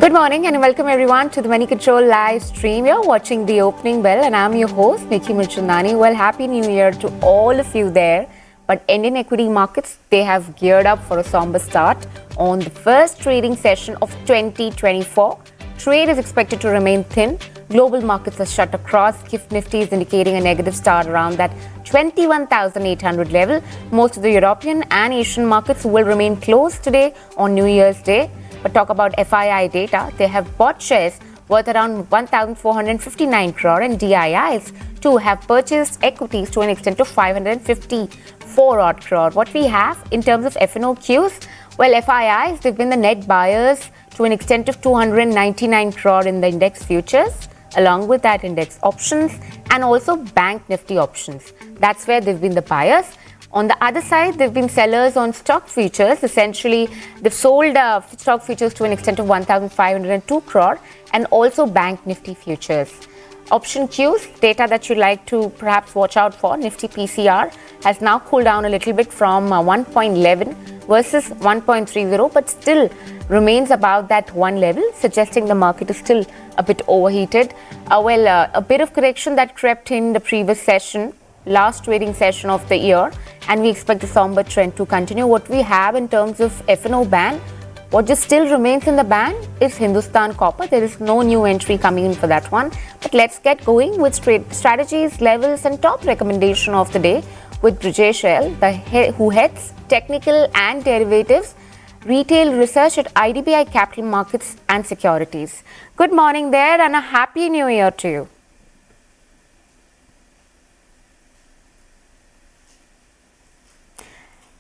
Good morning and welcome everyone to the Money Control live stream. You're watching the opening bell and I'm your host Nikki Mulchandani. Well, Happy New Year to all of you there. But Indian equity markets, they have geared up for a somber start on the first trading session of 2024. Trade is expected to remain thin. Global markets are shut across. Nifty is indicating a negative start around that 21,800 level. Most of the European and Asian markets will remain closed today on New Year's Day. But talk about FII data, they have bought shares worth around 1,459 crore and DIIs too have purchased equities to an extent of 554 odd crore. What we have in terms of FNOQs, well, FIIs, they've been the net buyers to an extent of 299 crore in the index futures, along with that index options and also bank Nifty options. That's where they've been the buyers. On the other side, there have been sellers on stock futures. Essentially, they've sold stock futures to an extent of 1,502 crore and also bank Nifty futures. Option Qs, data that you'd like to perhaps watch out for, Nifty PCR has now cooled down a little bit from 1.11 versus 1.30, but still remains above that one level, suggesting the market is still a bit overheated. A bit of correction that crept in the previous session, last trading session of the year, and we expect the somber trend to continue. What we have in terms of F&O ban, what just still remains in the ban is Hindustan Copper. There is no new entry coming in for that one. But let's get going with strategies, levels and top recommendation of the day with Brijesh, who heads technical and derivatives retail research at IDBI Capital Markets and Securities. Good morning there and a happy new year to you.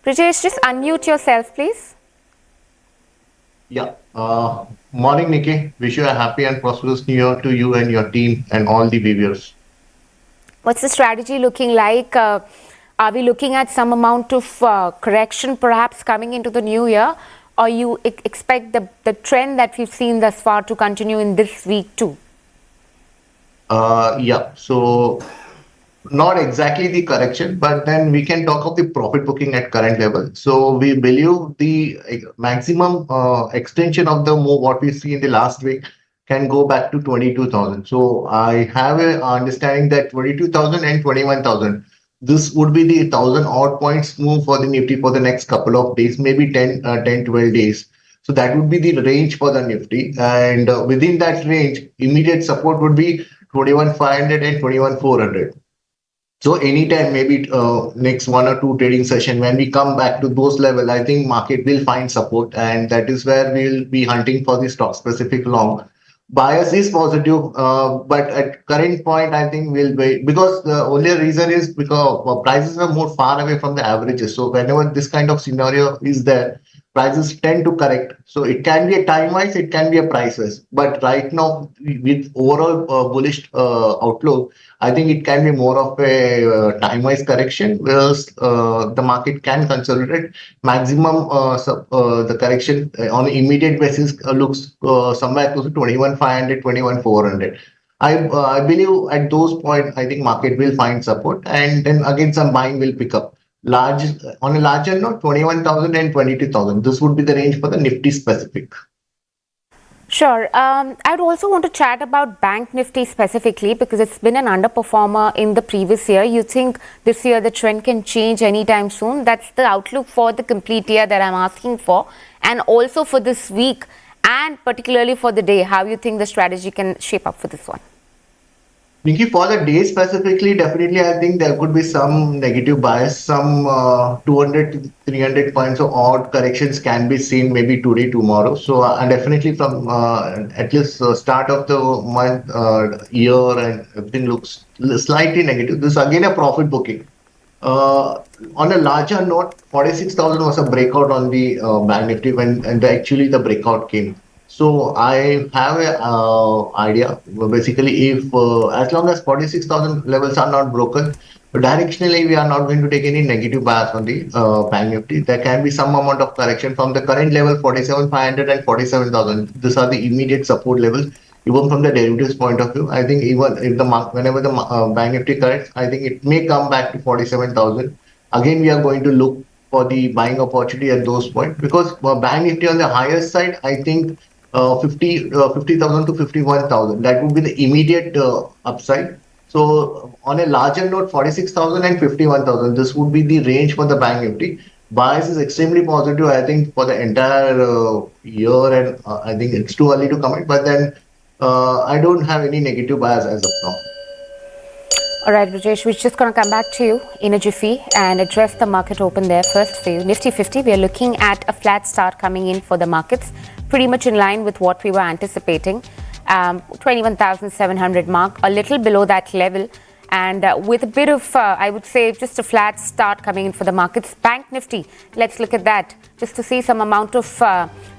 Brijesh, just unmute yourself, please. Yeah. Morning, Nikki. Wish you a happy and prosperous new year to you and your team and all the viewers. What's the strategy looking like? Are we looking at some amount of correction perhaps coming into the new year? Or you expect the trend that we've seen thus far to continue in this week too? So not exactly the correction, but then we can talk of the profit booking at current level. So we believe the maximum extension of the move, what we see in the last week, can go back to 22,000. So I have an understanding that 22,000 and 21,000, this would be the 1,000 odd points move for the Nifty for the next couple of days, maybe 10, 12 days. So that would be the range for the Nifty. And within that range, immediate support would be 21,500 and 21,400. So anytime, maybe next one or two trading session, when we come back to those levels, I think market will find support, and that is where we'll be hunting for the stock specific long. Bias is positive, but at current point, I think we'll wait, because the only reason is because prices are more far away from the averages. So whenever this kind of scenario is there, prices tend to correct. So it can be a time-wise, it can be a price-wise. But right now, with overall bullish outlook, I think it can be more of a time-wise correction, whereas the market can consolidate. Maximum the correction on an immediate basis looks somewhere close to 21,500, 21,400. I believe at those points, I think market will find support, and then again some buying will pick up. On a larger note, 21,000 and 22,000. This would be the range for the Nifty specific. Sure. I'd also want to chat about Bank Nifty specifically because it's been an underperformer in the previous year. You think this year the trend can change anytime soon? That's the outlook for the complete year that I'm asking for. And also for this week and particularly for the day, how you think the strategy can shape up for this one? Nikki, for the day specifically, definitely I think there could be some negative bias, some 200 to 300 points of odd corrections can be seen maybe today, tomorrow. So definitely from at least start of the month, year, and everything looks slightly negative. This is again a profit booking. On a larger note, 46,000 was a breakout on the Bank Nifty and actually the breakout came. So I have an idea, basically, if as long as 46,000 levels are not broken, directionally we are not going to take any negative bias on the Bank Nifty. There can be some amount of correction from the current level 47,500 and 47,000. These are the immediate support levels. Even from the derivatives point of view, I think even if whenever the Bank Nifty corrects, I think it may come back to 47,000. Again, we are going to look for the buying opportunity at those points, because Bank Nifty on the higher side, I think 50,000 to 51,000. That would be the immediate upside. So on a larger note, 46,000 and 51,000. This would be the range for the bank Nifty. Bias is extremely positive, I think, for the entire year, and I think it's too early to comment. But then I don't have any negative bias as of now. All right, Brijesh, we're just going to come back to you in a jiffy and address the market open there first for you. Nifty 50, we are looking at a flat start coming in for the markets, pretty much in line with what we were anticipating. 21,700 mark, a little below that level. And with a bit of, I would say, just a flat start coming in for the markets. Bank Nifty, let's look at that, just to see some amount of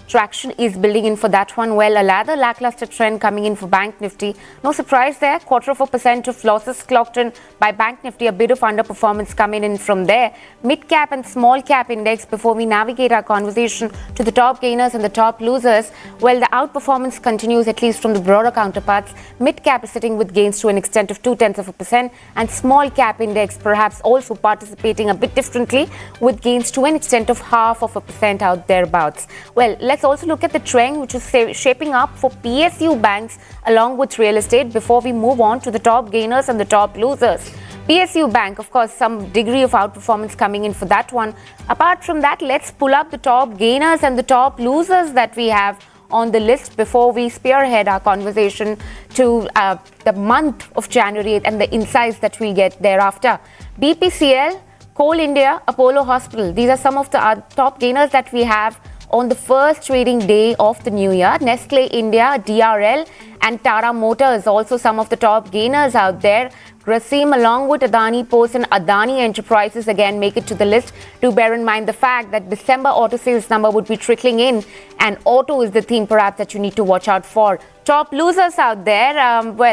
traction is building in for that one. Well, a rather lackluster trend coming in for Bank Nifty. No surprise there, 0.25% of losses clocked in by Bank Nifty, a bit of underperformance coming in from there. Mid cap and small cap index, before we navigate our conversation to the top gainers and the top losers, well, the outperformance continues, at least from the broader counterparts. Mid cap is sitting with gains to an extent of 0.2%, and small cap index perhaps also participating a bit differently with gains to an extent of 0.5% out thereabouts. Well, let's also look at the trend which is shaping up for PSU banks along with real estate before we move on to the top gainers and the top losers. PSU Bank, of course, some degree of outperformance coming in for that one. Apart from that, let's pull up the top gainers and the top losers that we have on the list before we spearhead our conversation to the month of January and the insights that we get thereafter. BPCL, Coal India, Apollo Hospital, these are some of the top gainers that we have on the first trading day of the new year. Nestle India, DRL and Tata Motors, also some of the top gainers out there. Grasim along with Adani Ports and Adani Enterprises again make it to the list. Do bear in mind the fact that December auto sales number would be trickling in, and auto is the theme perhaps that you need to watch out for. Top losers out there,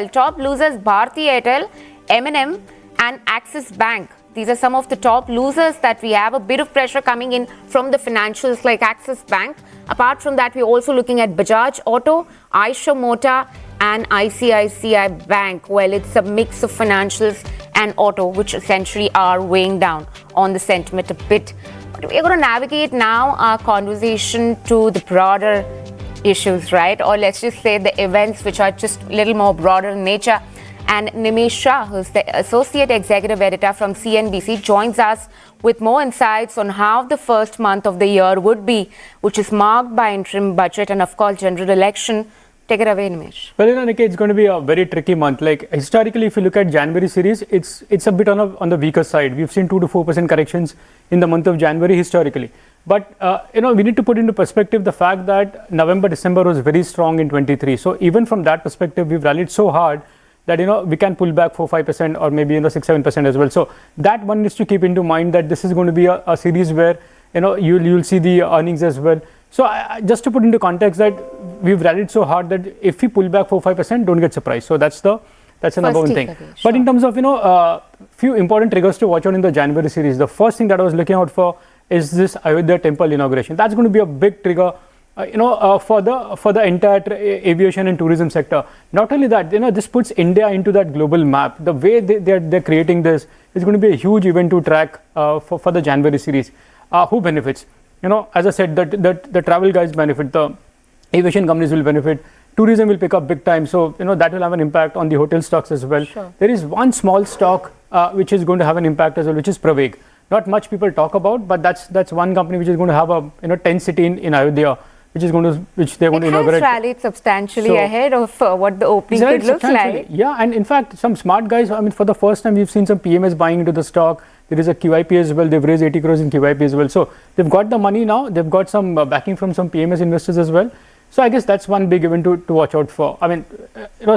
top losers Bharti Airtel, M&M and Axis Bank. These are some of the top losers that we have. A bit of pressure coming in from the financials like Axis Bank. Apart from that, we're also looking at Bajaj Auto, Eicher Motor and ICICI Bank. Well, it's a mix of financials and auto, which essentially are weighing down on the sentiment a bit. But we're going to navigate now our conversation to the broader issues, right? Or let's just say the events which are just a little more broader in nature. And Nimesh Shah, who's the Associate Executive Editor from CNBC, joins us with more insights on how the first month of the year would be, which is marked by interim budget and, of course, general election. Take it away, Nimesh. Well, Nikki, it's going to be a very tricky month. Like historically, if you look at January series, it's a bit on the weaker side. We've seen 2 to 4% corrections in the month of January historically. But, we need to put into perspective the fact that November, December was very strong in 23. So even from that perspective, we've rallied so hard that we can pull back 4-5% or maybe 6-7% as well. So that one needs to keep into mind that this is going to be a series where you'll see the earnings as well. So just to put into context that we've rallied so hard that if we pull back 4-5%, don't get surprised. So that's the number one thing. Sure. But in terms of few important triggers to watch out in the January series, the first thing that I was looking out for is this Ayodhya temple inauguration. That's going to be a big trigger for the entire aviation and tourism sector. Not only that, this puts India into that global map. The way they're creating this is going to be a huge event to track for the January series. Who benefits? As I said, the travel guys benefit, the aviation companies will benefit, tourism will pick up big time. So that will have an impact on the hotel stocks as well. Sure. There is one small stock which is going to have an impact as well, which is Praveg. Not much people talk about, but that's one company which is going to have a 10 city in Ayodhya, which they're going to inaugurate. It has rallied substantially ahead of what the opening could look like. Yeah, and in fact, some smart guys, for the first time, we've seen some PMS buying into the stock. There is a QIP as well. They've raised 80 crores in QIP as well. So they've got the money now. They've got some backing from some PMS investors as well. So I guess that's one big event to watch out for.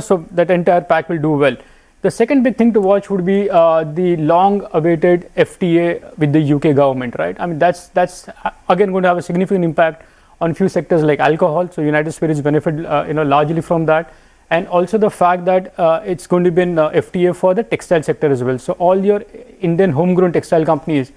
So that entire pack will do well. The second big thing to watch would be the long-awaited FTA with the UK government, right? That's again going to have a significant impact on few sectors like alcohol. So United Spirits benefit largely from that, and also the fact that it's going to be an FTA for the textile sector as well. So all your Indian homegrown textile companies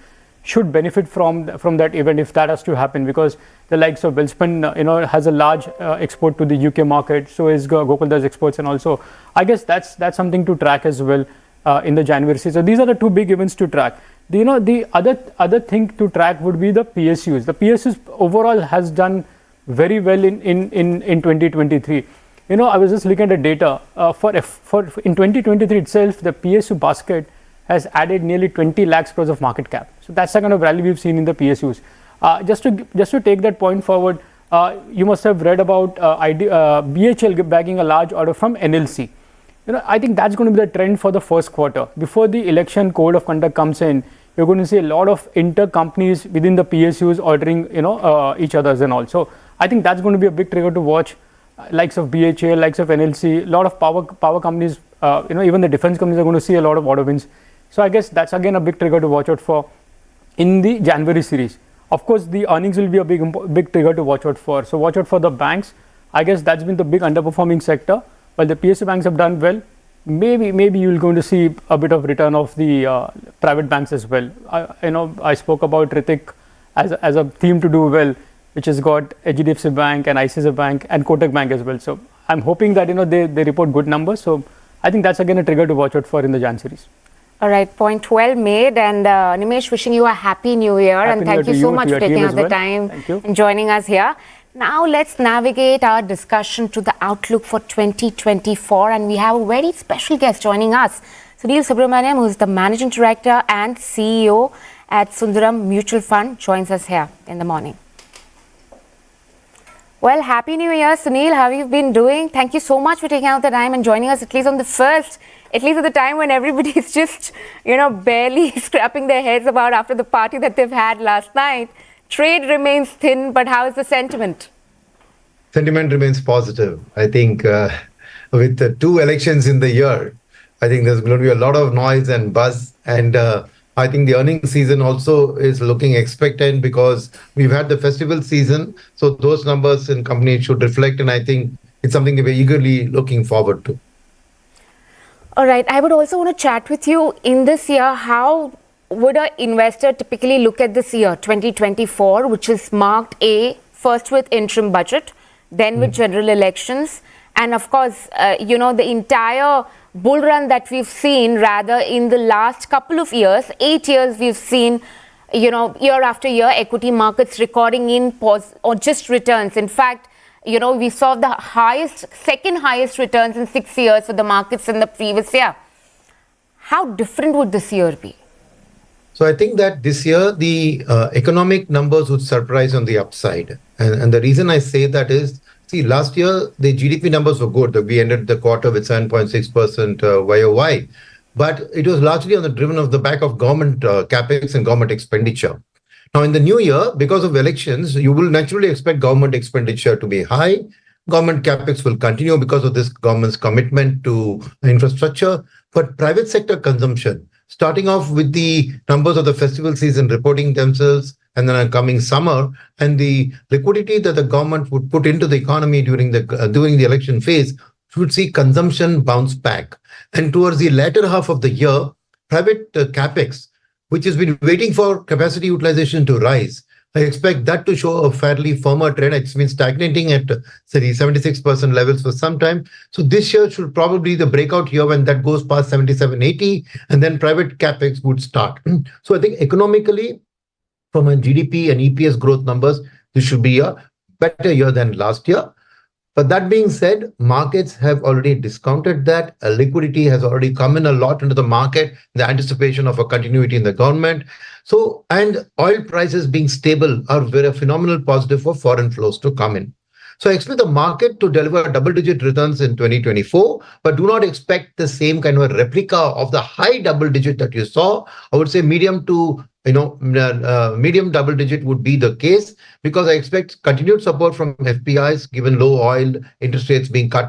should benefit from that event if that has to happen, because the likes of Welspun has a large export to the UK market. So is Gokuldas Exports, and also I guess that's something to track as well in the January season. So these are the two big events to track. The other thing to track would be the PSUs. The PSUs overall has done very well in 2023. I was just looking at the data for in 2023 itself, the PSU basket has added nearly 20 lakhs crores of market cap. So that's the kind of rally we've seen in the PSUs. Just to take that point forward, you must have read about BHL bagging a large order from NLC. I think that's going to be the trend for the first quarter. Before the election code of conduct comes in, you're going to see a lot of inter-companies within the PSUs ordering, each other's and all. So I think that's going to be a big trigger to watch. Likes of BHA, likes of NLC, a lot of power companies, even the defense companies are going to see a lot of order wins. So I guess that's again a big trigger to watch out for in the January series. Of course, the earnings will be a big trigger to watch out for. So watch out for the banks. I guess that's been the big underperforming sector. While the PSU banks have done well, maybe you're going to see a bit of return of the private banks as well. I spoke about Ritik as a theme to do well, which has got HDFC Bank and ICICI Bank and Kotak Bank as well. So I'm hoping that they report good numbers. So I think that's again a trigger to watch out for in the Jan series. All right, point well made. And Nimesh, wishing you a happy new year. Happy and thank you so much for taking out the time and joining us here. Now let's navigate our discussion to the outlook for 2024. And we have a very special guest joining us, Sunil Subramaniam, who is the Managing Director and CEO at Sundaram Mutual Fund, joins us here in the morning. Well, Happy New Year, Sunil. How have you been doing? Thank you so much for taking out the time and joining us, at least on the first, at least at the time when everybody's just, barely scrapping their heads about after the party that they've had last night. Trade remains thin, but how is the sentiment? Sentiment remains positive. I think with the 2 elections in the year, I think there's going to be a lot of noise and buzz. And I think the earnings season also is looking expectant because we've had the festival season. So those numbers in companies should reflect. And I think it's something we're eagerly looking forward to. All right. I would also want to chat with you in this year. How would an investor typically look at this year, 2024, which is marked first with interim budget, then with general elections, and of course, the entire bull run that we've seen rather in the last couple of years, 8 years, we've seen, year after year, equity markets recording in pause or just returns. In fact, we saw the second highest returns in 6 years for the markets in the previous year. How different would this year be? So I think that this year, the economic numbers would surprise on the upside. And the reason I say that is, see, last year, the GDP numbers were good. We ended the quarter with 7.6% YOY. But it was largely driven on the back of government capex and government expenditure. Now, in the new year, because of elections, you will naturally expect government expenditure to be high. Government capex will continue because of this government's commitment to infrastructure. But private sector consumption, starting off with the numbers of the festival season reporting themselves, and then a coming summer, and the liquidity that the government would put into the economy during the election phase, should see consumption bounce back. And towards the latter half of the year, private capex, which has been waiting for capacity utilization to rise, I expect that to show a fairly firmer trend. It's been stagnating at, say, 76% levels for some time. So this year should probably be the breakout year when that goes past 77, 80, and then private capex would start. So I think economically, from a GDP and EPS growth numbers, this should be a better year than last year. But that being said, markets have already discounted that. Liquidity has already come in a lot into the market, the anticipation of a continuity in the government. So, and oil prices being stable are very phenomenal positive for foreign flows to come in. So I expect the market to deliver double-digit returns in 2024, but do not expect the same kind of a replica of the high double-digit that you saw. I would say medium double-digit would be the case, because I expect continued support from FPIs, given low oil, interest rates being cut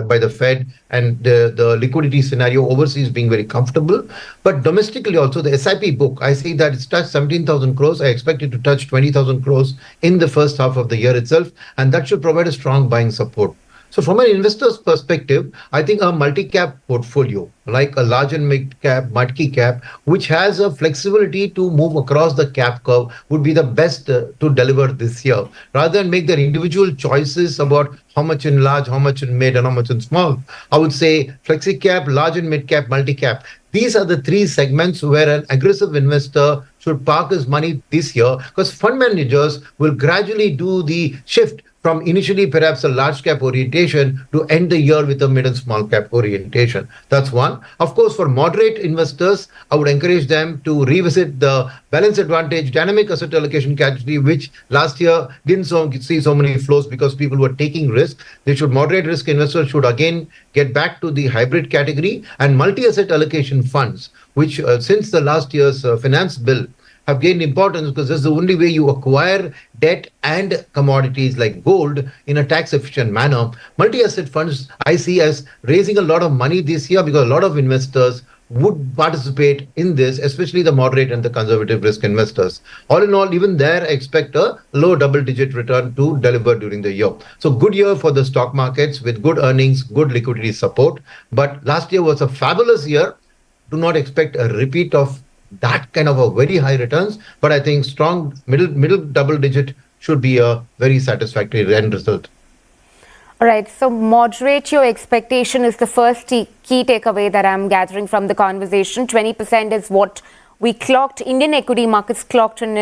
by the Fed, and the liquidity scenario overseas being very comfortable. But domestically also, the SIP book, I see that it's touched 17,000 crores. I expect it to touch 20,000 crores in the first half of the year itself, and that should provide a strong buying support. So from an investor's perspective, I think a multi-cap portfolio, like a large and mid-cap, multi-cap, which has a flexibility to move across the cap curve, would be the best to deliver this year. Rather than make their individual choices about how much in large, how much in mid, and how much in small, I would say flexi-cap, large and mid-cap, multi-cap. These are the 3 segments where an aggressive investor should park his money this year, because fund managers will gradually do the shift from initially perhaps a large cap orientation to end the year with a mid and small cap orientation. That's one. Of course, for moderate investors, I would encourage them to revisit the balance advantage dynamic asset allocation category, which last year didn't see so many flows because people were taking risk. They should moderate risk investors should again get back to the hybrid category and multi-asset allocation funds, which since the last year's finance bill have gained importance because this is the only way you acquire debt and commodities like gold in a tax efficient manner. Multi-asset funds I see as raising a lot of money this year because a lot of investors would participate in this, especially the moderate and the conservative risk investors. All in all, even there, I expect a low double-digit return to deliver during the year. So good year for the stock markets with good earnings, good liquidity support. But last year was a fabulous year. Do not expect a repeat of that kind of a very high returns, but I think strong middle double digit should be a very satisfactory end result. All right, so moderate your expectation is the first key takeaway that I'm gathering from the conversation. 20% is what we clocked, Indian equity markets clocked in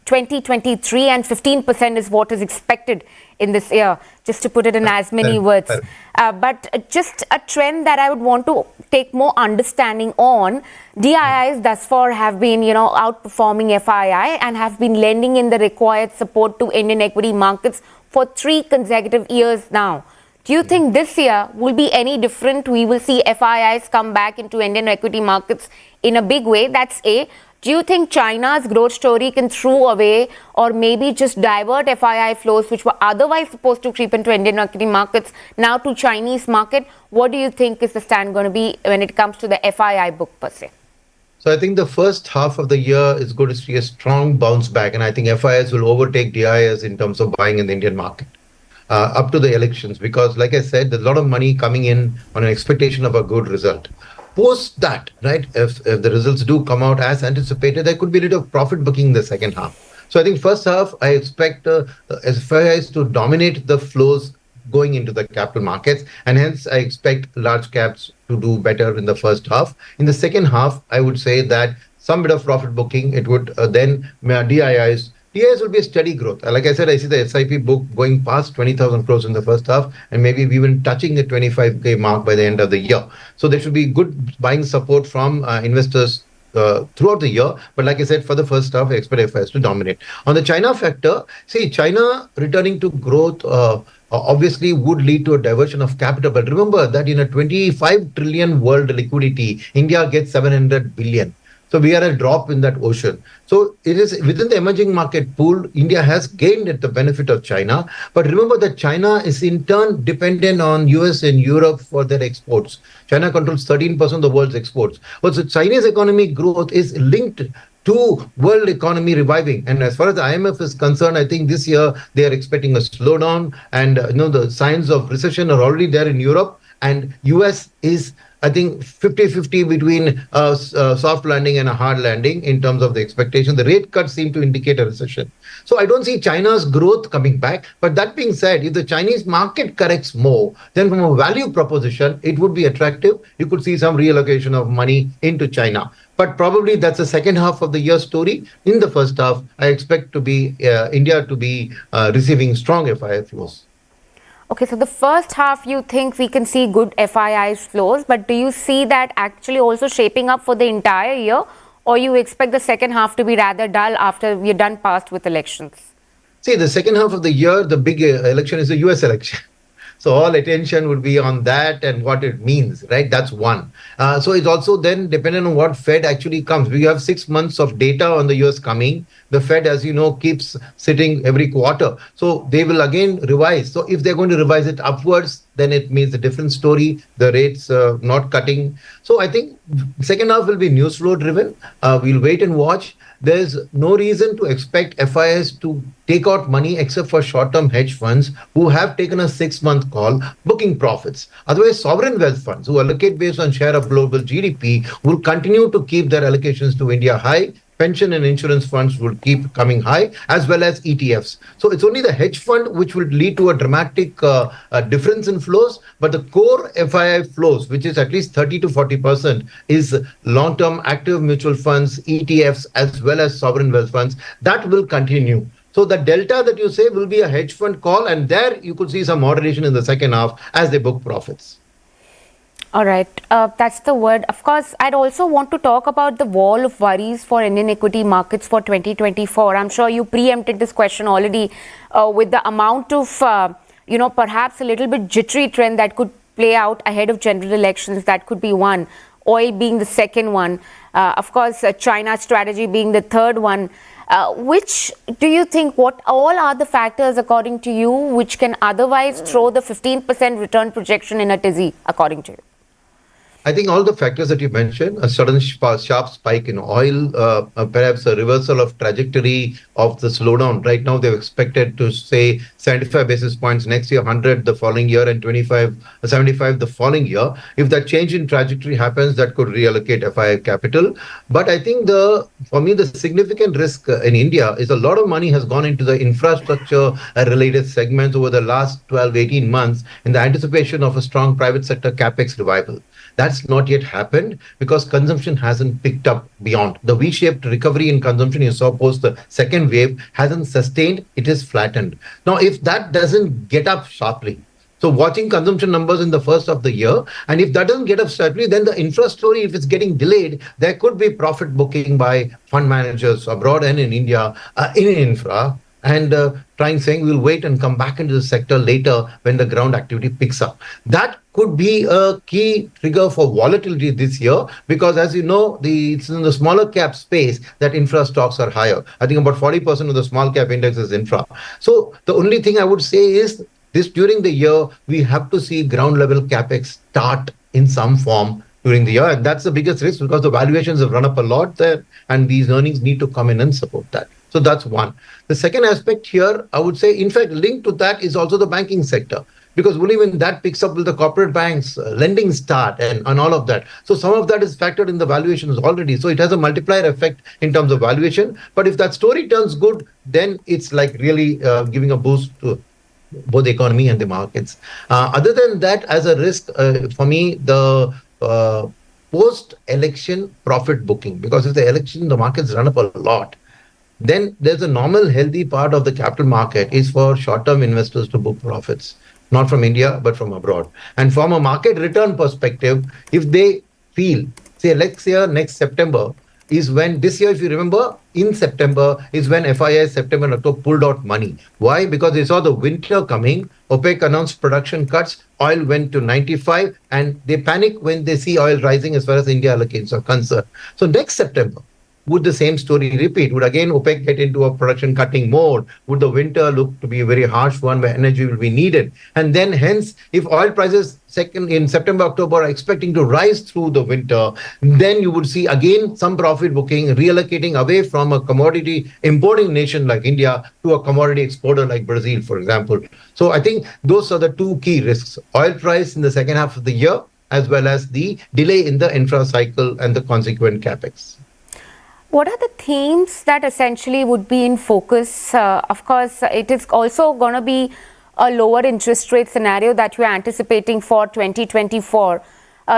2023, and 15% is what is expected in this year, just to put it in as many words. But just a trend that I would want to take more understanding on, DIIs thus far have been, outperforming FII and have been lending in the required support to Indian equity markets for 3 consecutive years now. Do you think this year will be any different? We will see FIIs come back into Indian equity markets in a big way. That's A. Do you think China's growth story can throw away or maybe just divert FII flows which were otherwise supposed to creep into Indian equity markets now to Chinese market? What do you think is the stand going to be when it comes to the FII book per se? So I think the first half of the year is going to see a strong bounce back, and I think FIIs will overtake DIIs in terms of buying in the Indian market up to the elections, because like I said, there's a lot of money coming in on an expectation of a good result. Post that, right, if the results do come out as anticipated, there could be a little profit booking in the second half. So I think first half, I expect FIIs to dominate the flows going into the capital markets, and hence I expect large caps to do better in the first half. In the second half, I would say that some bit of profit booking, it would then DIIs will be a steady growth. Like I said, I see the SIP book going past 20,000 crores in the first half and maybe even touching the 25K mark by the end of the year. So there should be good buying support from investors throughout the year. But like I said, for the first half, I expect FIIs to dominate. On the China factor, see, China returning to growth obviously would lead to a diversion of capital. But remember that in a 25 trillion world liquidity, India gets 700 billion. So we are a drop in that ocean. So it is within the emerging market pool, India has gained at the benefit of China. But remember that China is in turn dependent on US and Europe for their exports. China controls 13% of the world's exports. But the Chinese economic growth is linked to world economy reviving. And as far as the IMF is concerned, I think this year they are expecting a slowdown, and the signs of recession are already there in Europe, and US is, I think, 50-50 between a soft landing and a hard landing in terms of the expectation. The rate cuts seem to indicate a recession. So I don't see China's growth coming back. But that being said, if the Chinese market corrects more, then from a value proposition, it would be attractive. You could see some reallocation of money into China. But probably that's the second half of the year story. In the first half, I expect to be India to be receiving strong FII flows. Okay, so the first half you think we can see good FII flows, but do you see that actually also shaping up for the entire year, or you expect the second half to be rather dull after we're done past with elections? See, the second half of the year, the big election is the US election. So all attention would be on that and what it means, right? That's one. So it's also then dependent on what Fed actually comes. We have 6 months of data on the US coming. The Fed, as you know, keeps sitting every quarter. So they will again revise. So if they're going to revise it upwards, then it means a different story. The rates not cutting. So I think second half will be news flow driven. We'll wait and watch. There's no reason to expect FIIs to take out money except for short-term hedge funds who have taken a 6-month call booking profits. Otherwise, sovereign wealth funds who allocate based on share of global GDP will continue to keep their allocations to India high. Pension and insurance funds will keep coming high, as well as ETFs. So it's only the hedge fund which will lead to a dramatic difference in flows. But the core FII flows, which is at least 30 to 40%, is long-term active mutual funds, ETFs, as well as sovereign wealth funds. That will continue. So the delta that you say will be a hedge fund call, and there you could see some moderation in the second half as they book profits. All right, that's the word. Of course, I'd also want to talk about the wall of worries for Indian equity markets for 2024. I'm sure you preempted this question already with the amount of, perhaps a little bit jittery trend that could play out ahead of general elections. That could be one. Oil being the second one. Of course, China's strategy being the third one. Which do you think, what all are the factors according to you which can otherwise throw the 15% return projection in a tizzy according to you? I think all the factors that you mentioned, a sudden sharp spike in oil, perhaps a reversal of trajectory of the slowdown. Right now, they've expected to say 75 basis points next year, 100 the following year, and 75 the following year. If that change in trajectory happens, that could reallocate FII capital. But I think for me, the significant risk in India is a lot of money has gone into the infrastructure related segments over the last 12, 18 months in the anticipation of a strong private sector capex revival. That's not yet happened because consumption hasn't picked up beyond. The V-shaped recovery in consumption you saw post the second wave hasn't sustained, it is flattened. Now, if that doesn't get up sharply, so watching consumption numbers in the first of the year, and if that doesn't get up sharply, then the infra story, if it's getting delayed, there could be profit booking by fund managers abroad and in India in infra, and saying we'll wait and come back into the sector later when the ground activity picks up. That could be a key trigger for volatility this year because, as you know, it's in the smaller cap space that infra stocks are higher. I think about 40% of the small cap index is infra. So the only thing I would say is this: during the year, we have to see ground level capex start in some form during the year. And that's the biggest risk because the valuations have run up a lot there and these earnings need to come in and support that. So that's one. The second aspect here, I would say, in fact, linked to that is also the banking sector. Because only when that picks up will the corporate banks lending start and all of that. So some of that is factored in the valuations already. So it has a multiplier effect in terms of valuation. But if that story turns good, then it's like really giving a boost to both the economy and the markets. Other than that, as a risk, for me, the post-election profit booking. Because if the election, the markets run up a lot, then there's a normal healthy part of the capital market is for short-term investors to book profits. Not from India, but from abroad. And from a market return perspective, if they feel, say, next year, next September, is when, this year, if you remember, in September is when FII, September and October pulled out money. Why? Because they saw the winter coming, OPEC announced production cuts, oil went to 95, and they panic when they see oil rising as far as India allocations are concerned. So next September, would the same story repeat? Would again OPEC get into a production cutting mode? Would the winter look to be a very harsh one where energy will be needed? And then hence, if oil prices in September, October are expecting to rise through the winter, then you would see again some profit booking, reallocating away from a commodity importing nation like India to a commodity exporter like Brazil, for example. So I think those are the two key risks. Oil price in the second half of the year, as well as the delay in the infra cycle and the consequent capex. What are the themes that essentially would be in focus? Of course, it is also going to be a lower interest rate scenario that you are anticipating for 2024.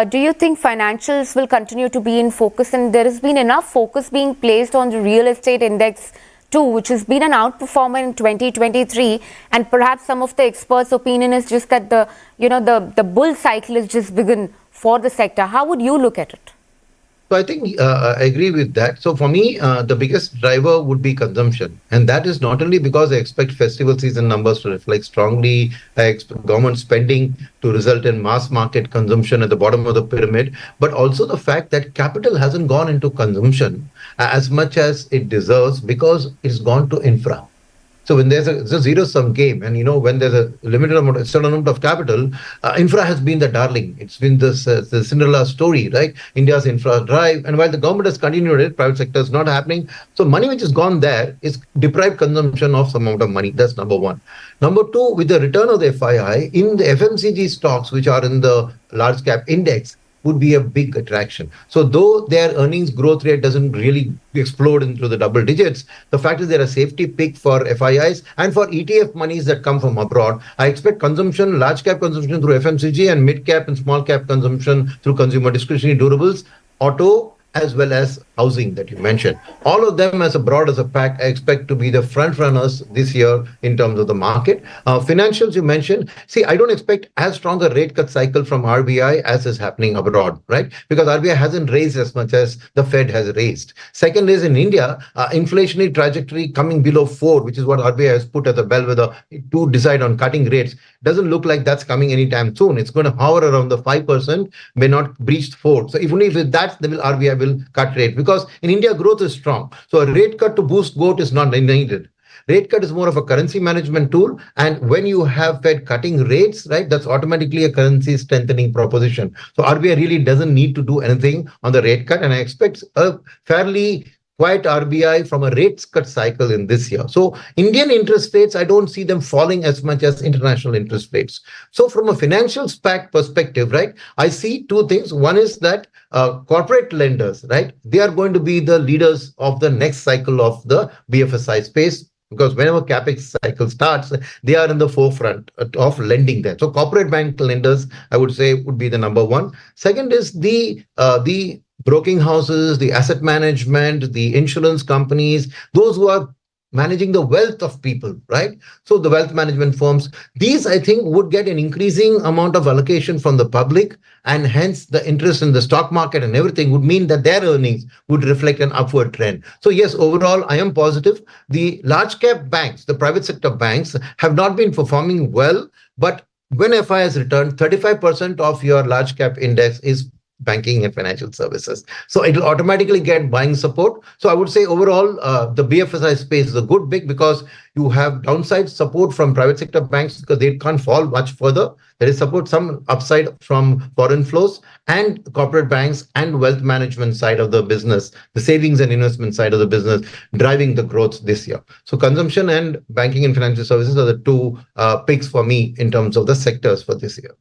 Do you think financials will continue to be in focus? And there has been enough focus being placed on the real estate index too, which has been an outperformer in 2023. And perhaps some of the experts' opinion is just that the bull cycle is just begun for the sector. How would you look at it? So I think I agree with that. So for me, the biggest driver would be consumption. And that is not only because I expect festival season numbers to reflect strongly, I expect government spending to result in mass market consumption at the bottom of the pyramid, but also the fact that capital hasn't gone into consumption as much as it deserves because it's gone to infra. So when there's a zero-sum game, and when there's a limited amount, certain amount of capital, infra has been the darling. It's been the Cinderella story, right? India's infra drive, and while the government has continued it, private sector is not happening. So money which has gone there is deprived consumption of some amount of money. That's number one. Number two, with the return of the FII in the FMCG stocks, which are in the large cap index, would be a big attraction. So though their earnings growth rate doesn't really explode into the double digits, the fact is they're a safety pick for FIIs and for ETF monies that come from abroad. I expect consumption, large cap consumption through FMCG and mid cap and small cap consumption through consumer discretionary durables, auto, as well as housing that you mentioned. All of them as a broad as a pack, I expect to be the front runners this year in terms of the market. Financials you mentioned, see, I don't expect as strong a rate cut cycle from RBI as is happening abroad, right? Because RBI hasn't raised as much as the Fed has raised. Second is in India, inflationary trajectory coming below 4, which is what RBI has put as a bellwether to decide on cutting rates. Doesn't look like that's coming anytime soon. It's going to hover around the 5%, may not breach 4. So even if that's, the RBI will cut rate, because in India growth is strong. So a rate cut to boost growth is not needed. Rate cut is more of a currency management tool. And when you have Fed cutting rates, right, that's automatically a currency strengthening proposition. So RBI really doesn't need to do anything on the rate cut. And I expect a fairly quiet RBI from a rates cut cycle in this year. So Indian interest rates, I don't see them falling as much as international interest rates. So from a financial SPAC perspective, right, I see two things. One is that corporate lenders, right, they are going to be the leaders of the next cycle of the BFSI space. Because whenever capex cycle starts, they are in the forefront of lending there. So corporate bank lenders, I would say, would be the number one. Second is the broking houses, the asset management, the insurance companies, those who are managing the wealth of people, right? So the wealth management firms, these I think would get an increasing amount of allocation from the public, and hence the interest in the stock market and everything would mean that their earnings would reflect an upward trend. So yes, overall, I am positive. The large cap banks, the private sector banks have not been performing well, but when FI has returned, 35% of your large cap index is banking and financial services. So it will automatically get buying support. So I would say overall, the BFSI space is a good big, because you have downside support from private sector banks because they can't fall much further. There is support, some upside from foreign flows, and corporate banks and wealth management side of the business, the savings and investment side of the business driving the growth this year. So consumption and banking and financial services are the two picks for me in terms of the sectors for this year.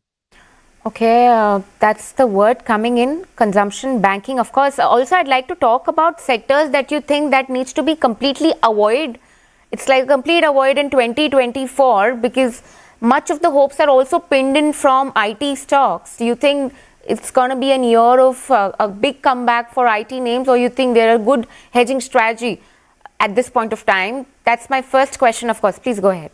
Okay, that's the word coming in, consumption, banking. Of course, also I'd like to talk about sectors that you think that needs to be completely avoided. It's like a complete avoid in 2024, because much of the hopes are also pinned in from IT stocks. Do you think it's going to be a year of a big comeback for IT names, or you think they're a good hedging strategy at this point of time? That's my first question, of course. Please go ahead.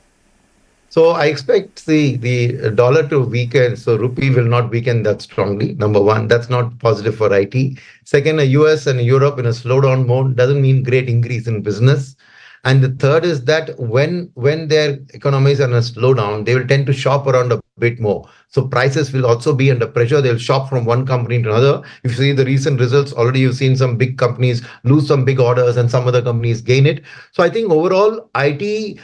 So I expect the dollar to weaken. So rupee will not weaken that strongly. Number one, that's not positive for IT. Second, the US and Europe in a slowdown mode doesn't mean great increase in business. And the third is that when their economies are in a slowdown, they will tend to shop around a bit more. So prices will also be under pressure. They'll shop from one company to another. If you see the recent results, already you've seen some big companies lose some big orders and some other companies gain it. So I think overall, IT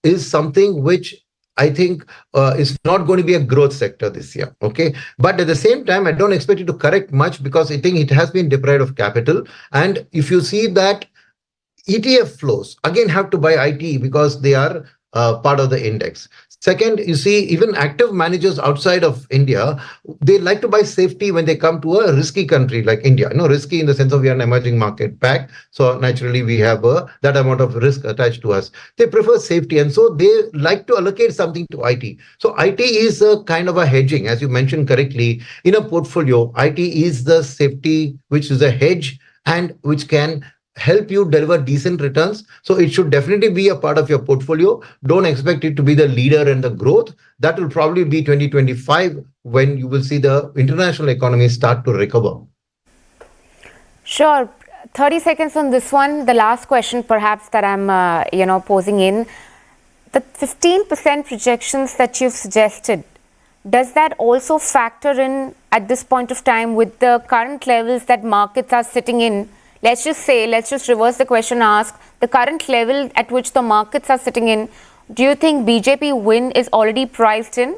is something which I think is not going to be a growth sector this year. Okay. But at the same time, I don't expect it to correct much, because I think it has been deprived of capital. And if you see that ETF flows, again, have to buy IT because they are part of the index. Second, you see, even active managers outside of India, they like to buy safety when they come to a risky country like India. You know, risky in the sense of we are an emerging market pack. So naturally, we have that amount of risk attached to us. They prefer safety. And so they like to allocate something to IT. So IT is a kind of a hedging, as you mentioned correctly, in a portfolio. IT is the safety, which is a hedge and which can help you deliver decent returns. So it should definitely be a part of your portfolio. Don't expect it to be the leader in the growth. That will probably be 2025 when you will see the international economy start to recover. Sure. 30 seconds on this one. The last question perhaps that I'm posing in. The 15% projections that you've suggested, does that also factor in at this point of time with the current levels that markets are sitting in? Let's just reverse the question, ask the current level at which the markets are sitting in. Do you think BJP win is already priced in?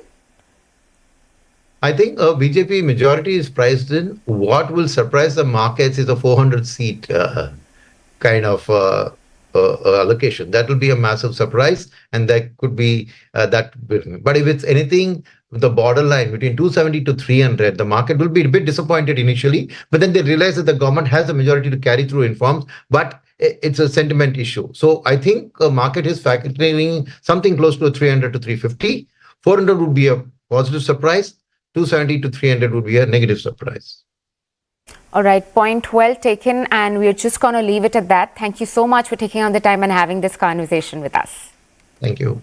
I think BJP majority is priced in. What will surprise the markets is a 400-seat kind of allocation. That will be a massive surprise, and that could be that. But if it's anything, the borderline between 270 to 300, the market will be a bit disappointed initially, but then they realize that the government has the majority to carry through reforms, but it's a sentiment issue. So I think the market is factoring something close to 300 to 350. 400 would be a positive surprise. 270 to 300 would be a negative surprise. All right, point well taken, and we're just going to leave it at that. Thank you so much for taking on the time and having this conversation with us. Thank you.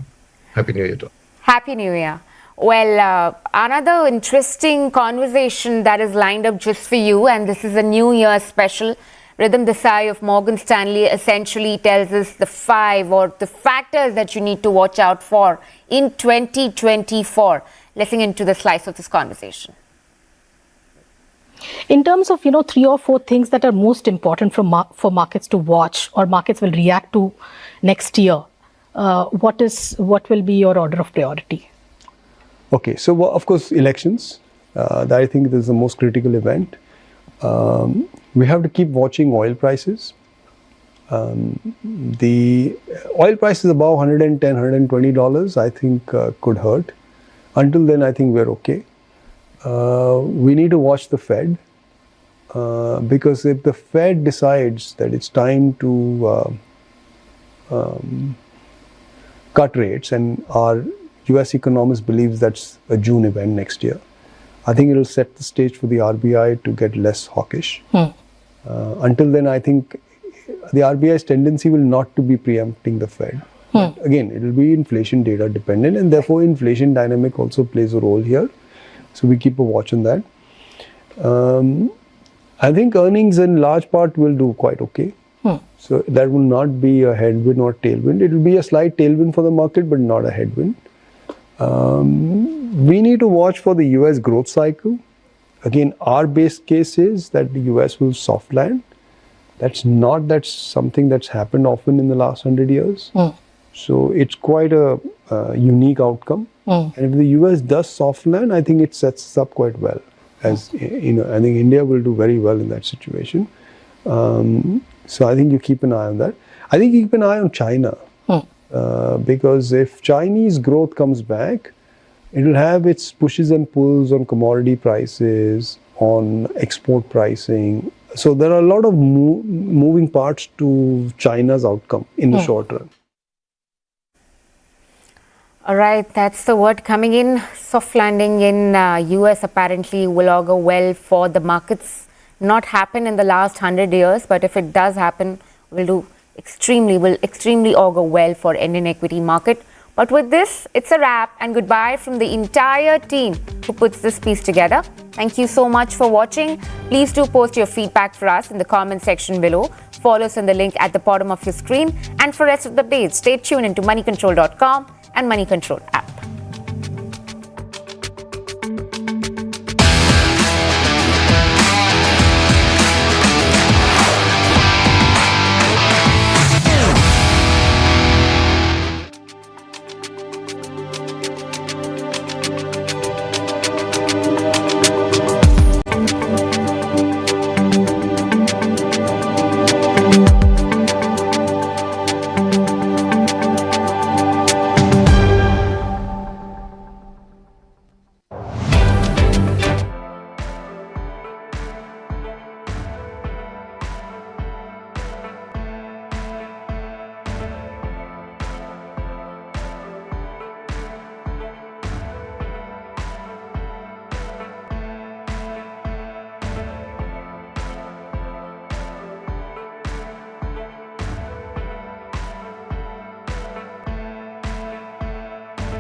Happy New Year to all. Happy New Year. Well, another interesting conversation that is lined up just for you, and this is a New Year special. Rhythm Desai of Morgan Stanley essentially tells us the 5 or the factors that you need to watch out for in 2024. Listen into the slice of this conversation. In terms of 3 or 4 things that are most important for markets to watch or markets will react to next year, what will be your order of priority? Okay, so of course elections. That I think is the most critical event. We have to keep watching oil prices. The oil price is above $110, $120. I think could hurt. Until then, I think we're okay. We need to watch the Fed because if the Fed decides that it's time to cut rates, and our US economist believes that's a June event next year, I think it will set the stage for the RBI to get less hawkish. Until then, I think the RBI's tendency will not to be preempting the Fed. But again, it will be inflation data dependent, and therefore inflation dynamic also plays a role here. So we keep a watch on that. I think earnings in large part will do quite okay. So that will not be a headwind or tailwind. It will be a slight tailwind for the market, but not a headwind. We need to watch for the US growth cycle. Again, our base case is that the US will soft land. That's something that's happened often in the last 100 years. So it's quite a unique outcome. And if the US does soft land, I think it sets us up quite well. As you know, I think India will do very well in that situation. So I think you keep an eye on that. I think you keep an eye on China. Because if Chinese growth comes back, it will have its pushes and pulls on commodity prices, on export pricing. So there are a lot of moving parts to China's outcome in the short run. All right, that's the word coming in. Soft landing in US apparently will augur well for the markets. Not happen in the last 100 years, but if it does happen, will extremely augur well for Indian equity market. But with this, it's a wrap, and goodbye from the entire team who puts this piece together. Thank you so much for watching. Please do post your feedback for us in the comment section below. Follow us on the link at the bottom of your screen. And for rest of the updates, stay tuned into moneycontrol.com and Money Control app.